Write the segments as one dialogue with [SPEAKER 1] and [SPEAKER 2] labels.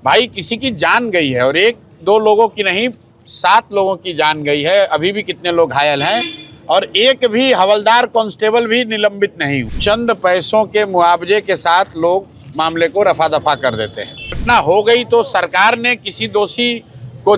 [SPEAKER 1] भाई किसी की जान गई है और एक दो लोगों की नहीं, 7 लोगों की जान गई है। अभी भी कितने लोग घायल हैं और एक भी हवलदार कांस्टेबल भी निलंबित नहीं हुआ। चंद पैसों के मुआवजे के साथ लोग मामले को रफा दफा कर देते हैं। घटना हो गई तो सरकार ने किसी दोषी को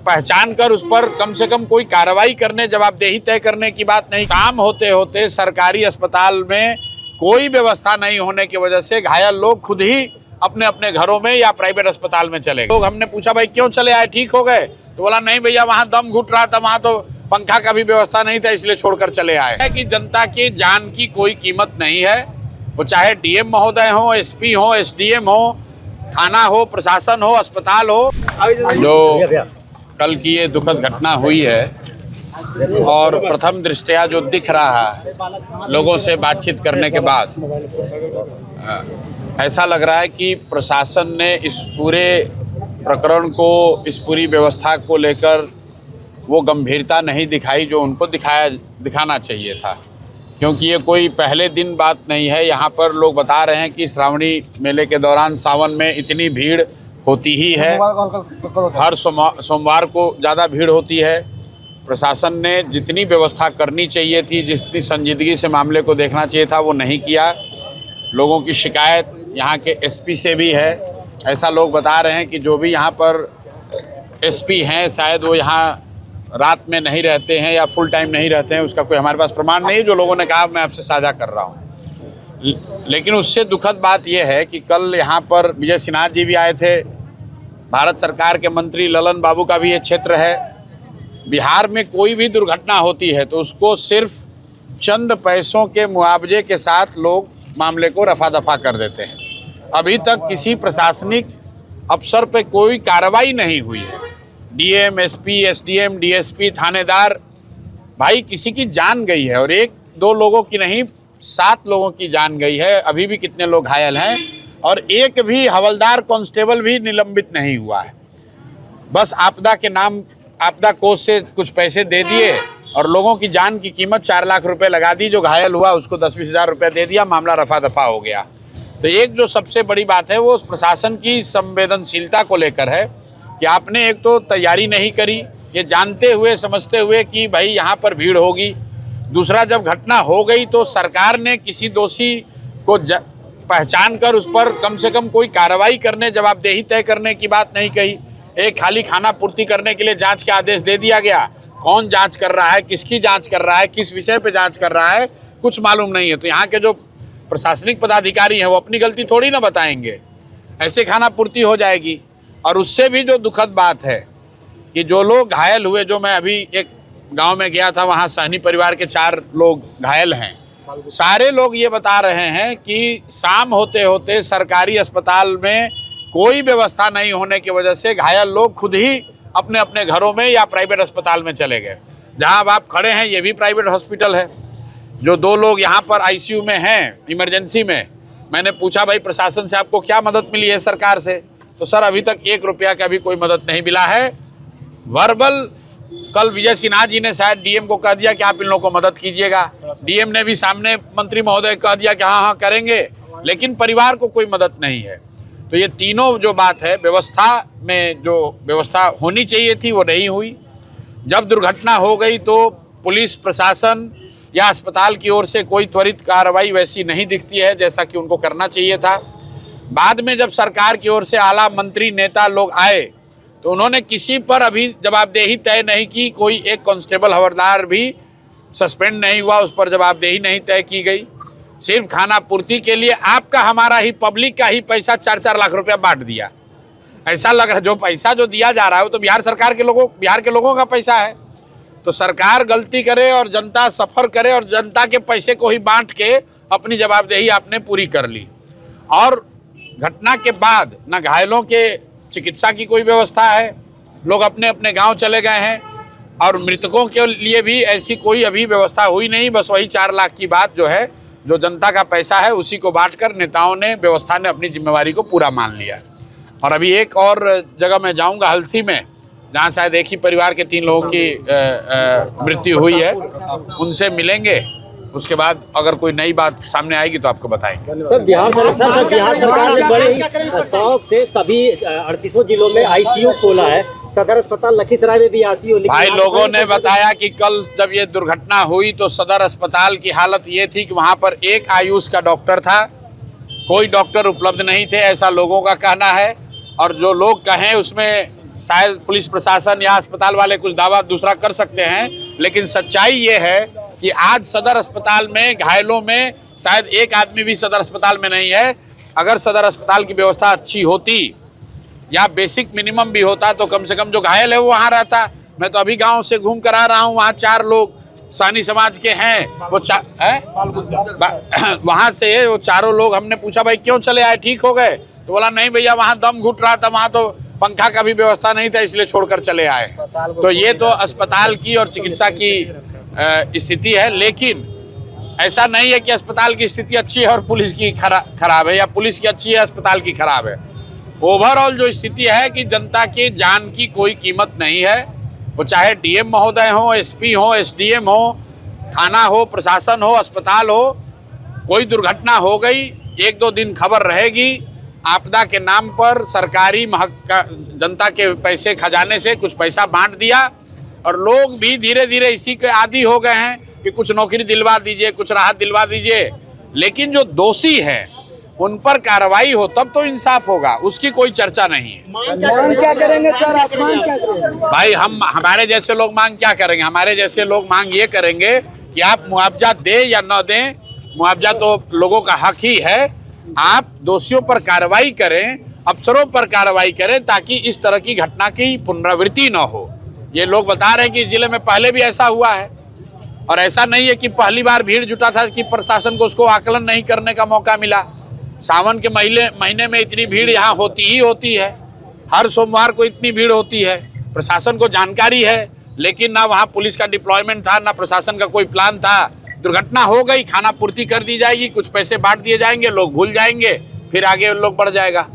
[SPEAKER 1] पहचान कर उस पर कम से कम कोई कार्रवाई करने, जवाबदेही तय करने की बात नहीं। शाम होते होते सरकारी अस्पताल में कोई व्यवस्था नहीं होने की वजह से घायल लोग खुद ही अपने अपने घरों में या प्राइवेट अस्पताल में चले गए। लोग हमने पूछा भाई क्यों चले आए, ठीक हो गए? तो बोला नहीं भैया, वहाँ दम घुट रहा था, वहाँ तो पंखा का भी व्यवस्था नहीं था, इसलिए छोड़कर चले आए। है कि जनता की जान की कोई कीमत नहीं है, वो चाहे डीएम महोदय हो, एसपी हो, एसडीएम हो, थाना हो, प्रशासन हो, अस्पताल हो। जो कल की ये दुखद घटना हुई है और प्रथम दृष्टया जो दिख रहा है लोगों से बातचीत करने के बाद, ऐसा लग रहा है कि प्रशासन ने इस पूरे प्रकरण को, इस पूरी व्यवस्था को लेकर वो गंभीरता नहीं दिखाई जो उनको दिखाना चाहिए था। क्योंकि ये कोई पहले दिन बात नहीं है। यहाँ पर लोग बता रहे हैं कि श्रावणी मेले के दौरान सावन में इतनी भीड़ होती ही है, हर सोमवार को ज़्यादा भीड़ होती है। प्रशासन ने जितनी व्यवस्था करनी चाहिए थी, जितनी संजीदगी से मामले को देखना चाहिए था, वो नहीं किया। लोगों की शिकायत यहाँ के एसपी से भी है। ऐसा लोग बता रहे हैं कि जो भी यहाँ पर एसपी हैं शायद वो यहाँ रात में नहीं रहते हैं या फुल टाइम नहीं रहते हैं। उसका कोई हमारे पास प्रमाण नहीं है, जो लोगों ने कहा मैं आपसे साझा कर रहा हूँ। लेकिन उससे दुखद बात यह है कि कल यहाँ पर विजय सिन्हा जी भी आए थे, भारत सरकार के मंत्री ललन बाबू का भी ये क्षेत्र है। बिहार में कोई भी दुर्घटना होती है तो उसको सिर्फ चंद पैसों के मुआवजे के साथ लोग मामले को रफा दफा कर देते हैं। अभी तक किसी प्रशासनिक अफसर पे कोई कार्रवाई नहीं हुई है। डीएम, एसपी, एसडीएम, डीएसपी, थानेदार, भाई किसी की जान गई है और एक दो लोगों की नहीं, 7 लोगों की जान गई है। अभी भी कितने लोग घायल हैं और एक भी हवलदार कांस्टेबल भी निलंबित नहीं हुआ है। बस आपदा के नाम, आपदा कोष से कुछ पैसे दे दिए और लोगों की जान की कीमत 4 लाख रुपए लगा दी। जो घायल हुआ उसको 10-20 हज़ार रुपये दे दिया, मामला रफा दफा हो गया। तो एक जो सबसे बड़ी बात है वो प्रशासन की संवेदनशीलता को लेकर है कि आपने एक तो तैयारी नहीं करी, ये जानते हुए समझते हुए कि भाई यहाँ पर भीड़ होगी। दूसरा, जब घटना हो गई तो सरकार ने किसी दोषी को पहचान कर उस पर कम से कम कोई कार्रवाई करने, जवाबदेही तय करने की बात नहीं कही। एक खाली खाना पूर्ति करने के लिए जांच के आदेश दे दिया गया। कौन जांच कर रहा है, किसकी जांच कर रहा है, किस विषय पे जांच कर रहा है, कुछ मालूम नहीं है। तो यहाँ के जो प्रशासनिक पदाधिकारी हैं वो अपनी गलती थोड़ी ना बताएंगे, ऐसे खाना पूर्ति हो जाएगी। और उससे भी जो दुखद बात है कि जो लोग घायल हुए, जो मैं अभी एक गांव में गया था, वहाँ सहनी परिवार के 4 लोग घायल हैं। सारे लोग ये बता रहे हैं कि शाम होते होते सरकारी अस्पताल में कोई व्यवस्था नहीं होने की वजह से घायल लोग खुद ही अपने अपने घरों में या प्राइवेट अस्पताल में चले गए। जहाँ अब आप खड़े हैं ये भी प्राइवेट हॉस्पिटल है। जो 2 लोग यहाँ पर आईसीयू में हैं, इमरजेंसी में, मैंने पूछा भाई प्रशासन से आपको क्या मदद मिली है सरकार से? तो सर अभी तक 1 रुपया का भी कोई मदद नहीं मिला है। वर्बल कल विजय सिन्हा जी ने शायद डीएम को कह दिया कि आप इन लोगों को मदद कीजिएगा। डीएम ने भी सामने मंत्री महोदय कह दिया कि हाँ करेंगे, लेकिन परिवार को कोई मदद नहीं है। तो ये तीनों जो बात है, व्यवस्था में जो व्यवस्था होनी चाहिए थी वो नहीं हुई। जब दुर्घटना हो गई तो पुलिस प्रशासन या अस्पताल की ओर से कोई त्वरित कार्रवाई वैसी नहीं दिखती है जैसा कि उनको करना चाहिए था। बाद में जब सरकार की ओर से आला मंत्री, नेता लोग आए तो उन्होंने किसी पर अभी जवाबदेही तय नहीं की। कोई एक कांस्टेबल, हवलदार भी सस्पेंड नहीं हुआ, उस पर जवाबदेही नहीं तय की गई। सिर्फ खाना पूर्ति के लिए आपका, हमारा ही, पब्लिक का ही पैसा 4-4 लाख रुपया बांट दिया। ऐसा लग रहा है जो पैसा जो दिया जा रहा है वो तो बिहार सरकार के लोगों, बिहार के लोगों का पैसा है। तो सरकार गलती करे और जनता सफ़र करे और जनता के पैसे को ही बांट के अपनी जवाबदेही आपने पूरी कर ली। और घटना के बाद न घायलों के चिकित्सा की कोई व्यवस्था है, लोग अपने अपने गांव चले गए हैं। और मृतकों के लिए भी ऐसी कोई अभी व्यवस्था हुई नहीं। बस वही 4 लाख की बात जो है, जो जनता का पैसा है उसी को बांटकर नेताओं ने, व्यवस्था ने अपनी जिम्मेवारी को पूरा मान लिया। और अभी एक और जगह मैं जाऊंगा, हलसी में, जहां शायद एक ही परिवार के 3 लोगों की मृत्यु हुई है। उनसे मिलेंगे
[SPEAKER 2] उसके बाद अगर कोई नई बात सामने आएगी तो आपको बताएंगे।
[SPEAKER 3] सर बिहार सरकार ने बड़े ही शौक से सभी 38 जिलों में आईसीयू खोला है। सदर अस्पताल लखीसराय में भी आईसीयू।
[SPEAKER 1] भाई लोगों ने बताया कि कल जब ये दुर्घटना हुई तो सदर अस्पताल की हालत ये थी कि वहां पर एक आयुष का डॉक्टर था, कोई डॉक्टर उपलब्ध नहीं थे, ऐसा लोगों का कहना है। और जो लोग कहें उसमें शायद पुलिस प्रशासन या अस्पताल वाले कुछ दावा दूसरा कर सकते हैं, लेकिन सच्चाई ये है कि आज सदर अस्पताल में घायलों में शायद एक आदमी भी सदर अस्पताल में नहीं है। अगर सदर अस्पताल की व्यवस्था अच्छी होती या बेसिक मिनिमम भी होता तो कम से कम जो घायल है वो वहाँ रहता। मैं तो अभी गांव से घूम कर आ रहा हूँ, वहाँ 4 लोग सानी समाज के हैं, वो वहाँ से वो चारों लोग, हमने पूछा भाई क्यों चले आए, ठीक हो गए? तो बोला नहीं भैया वहाँ दम घुट रहा था, वहाँ तो पंखा का भी व्यवस्था नहीं था, इसलिए छोड़कर चले आए। तो ये तो अस्पताल की और चिकित्सा की स्थिति है। लेकिन ऐसा नहीं है कि अस्पताल की स्थिति अच्छी है और पुलिस की खराब है, या पुलिस की अच्छी है अस्पताल की खराब है। ओवरऑल जो स्थिति है कि जनता की जान की कोई कीमत नहीं है, वो चाहे डीएम महोदय हो, एसपी हो, एसडीएम हो, थाना हो, प्रशासन हो, अस्पताल हो, कोई दुर्घटना हो गई 1-2 दिन खबर रहेगी। आपदा के नाम पर सरकारी जनता के पैसे खजाने से कुछ पैसा बांट दिया और लोग भी धीरे धीरे इसी के आदी हो गए हैं कि कुछ नौकरी दिलवा दीजिए, कुछ राहत दिलवा दीजिए। लेकिन जो दोषी हैं उन पर कार्रवाई हो तब तो इंसाफ होगा, उसकी कोई चर्चा नहीं है।
[SPEAKER 4] मांग क्या करेंगे सर, आप मांग क्या करेंगे?
[SPEAKER 1] भाई हमारे जैसे लोग मांग क्या करेंगे? हमारे जैसे लोग मांग ये करेंगे कि आप मुआवजा दें या न दें, मुआवजा तो लोगों का हक ही है। आप दोषियों पर कार्रवाई करें, अफसरों पर कार्रवाई करें, ताकि इस तरह की घटना की पुनरावृत्ति न हो। ये लोग बता रहे हैं कि इस जिले में पहले भी ऐसा हुआ है, और ऐसा नहीं है कि पहली बार भीड़ जुटा था कि प्रशासन को उसको आकलन नहीं करने का मौका मिला। सावन के महीने में इतनी भीड़ यहाँ होती ही होती है, हर सोमवार को इतनी भीड़ होती है। प्रशासन को जानकारी है, लेकिन ना वहाँ पुलिस का डिप्लॉयमेंट था, ना प्रशासन का कोई प्लान था। दुर्घटना हो गई, खाना पूर्ति कर दी जाएगी, कुछ पैसे बांट दिए जाएंगे, लोग भूल जाएंगे, फिर आगे लोग बढ़ जाएगा।